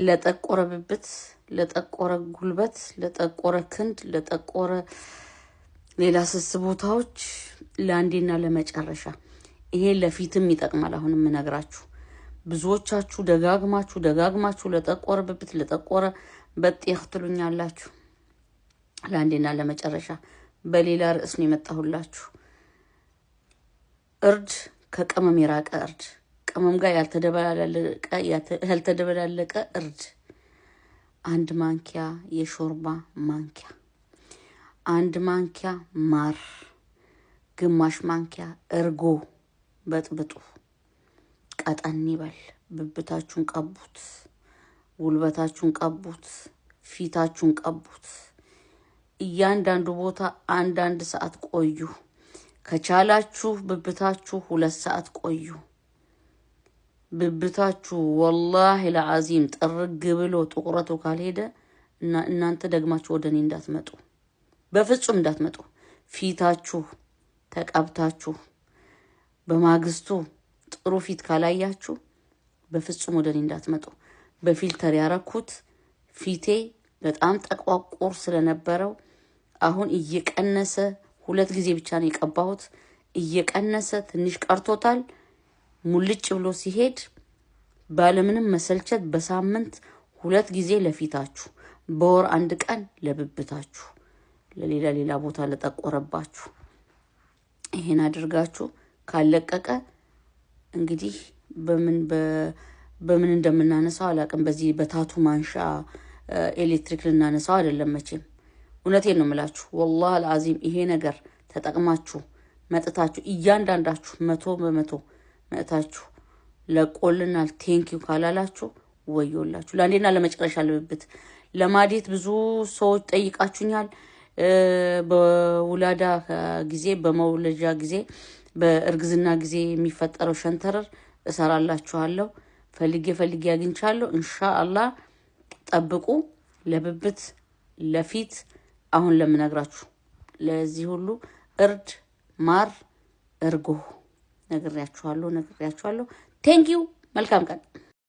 ለጠቆረ ብብት ለጠቆረ ጉልበት ለጠቆረ ክንድ ለጠቆረ ሌላ ስስቦታዎች ለአንዴና ለመጨረሻ ይሄ ለፊትም ይጠቅማል አሁንም እነግራችሁ ብዙዎቻችሁ ደጋግማችሁ ለጠቆረ ብብት ለጠቆረ በጥያህ ትሉኛላችሁ ለአንዴና ለመጨረሻ በሌላ ርዕስ ነው የመጣሁላችሁ እርድ ከቅመም የራቀ እርድ ቅመም ጋር ያልተደበላለቀ እርድ አንድ ማንኪያ የሾርባ ማንኪያ አንድ ማንኪያ ማር ግማሽ ማንኪያ እርጎ በጥብጡ ቀጠን ይበል ብብታችሁን ቀቡት ጉልበታችሁን ቀቡት ፊታችሁን ቀቡት እያንዳንዱ ቦታ አንድ ሰዓት ቆዩ ከቻላችሁ ብብታችሁ 2 ሰዓት ቆዩ ብብታችሁ والله العظيم ጥርግ ብሎ ጥቁረቱ ካልሄደ እና እናንተ ደግማችሁ ወደኔ እንዳትመጡ በፍጹም እንዳትመጡ ፊታችሁ ተቀብታችሁ በማግስቱ ጥሩ ፊት ካላያችሁ በፍጹም ወደኔ እንዳትመጡ በፊልተር ያረኩት ፊቴ በጣም ተቋቁር ስለነበረው አሁን እየቀነሰ 2 ጊዜ ብቻ ነው የቀባሁት እየቀነሰ ትንሽ ቀርቶታል ሙልጭ ብሎ ሲሄድ ባለምንም መሰልቸት በሳምንት 2 ጊዜ ለፊታችሁ በወር 1 ቀን ለብብታችሁ ለሌላ ቦታ ለጠቆረባችሁ ይሄን አድርጋችሁ ካለቀቀ እንግዲህ በምን እንደምናነሳው አላቅም በዚህ በታቱ ማንሻ ኤሌክትሪክ ልናነሳው አይደለም መቼም እውነቴን ነው የምላችሁ والله العظيم ይሄ ነገር ተጠቅማችሁ መጥታችሁ እያንዳንዳችሁ 100% መጥታችሁ ለቆልናል ቴንኪው ካላላችሁ ወዮላችሁ ለአንዴና ለመጨረሻ ለብብት ለማዲት ብዙ ሰዎች ጠይቃችሁኛል በውላዳ ጊዜ በመውለጃ ጊዜ በእርግዝና ጊዜ የሚፈጠረው ሸንተረር እሰራላችኋለሁ ፈልጌ አግኝቻለሁ ኢንሻአላህ ጠብቁ ለብብት ለፊት አሁን ለምነግራችሁ ለዚህ ሁሉ እርድ ማር እርጎ ነግሬያችኋለሁ ቴንኪው መልካም ቀን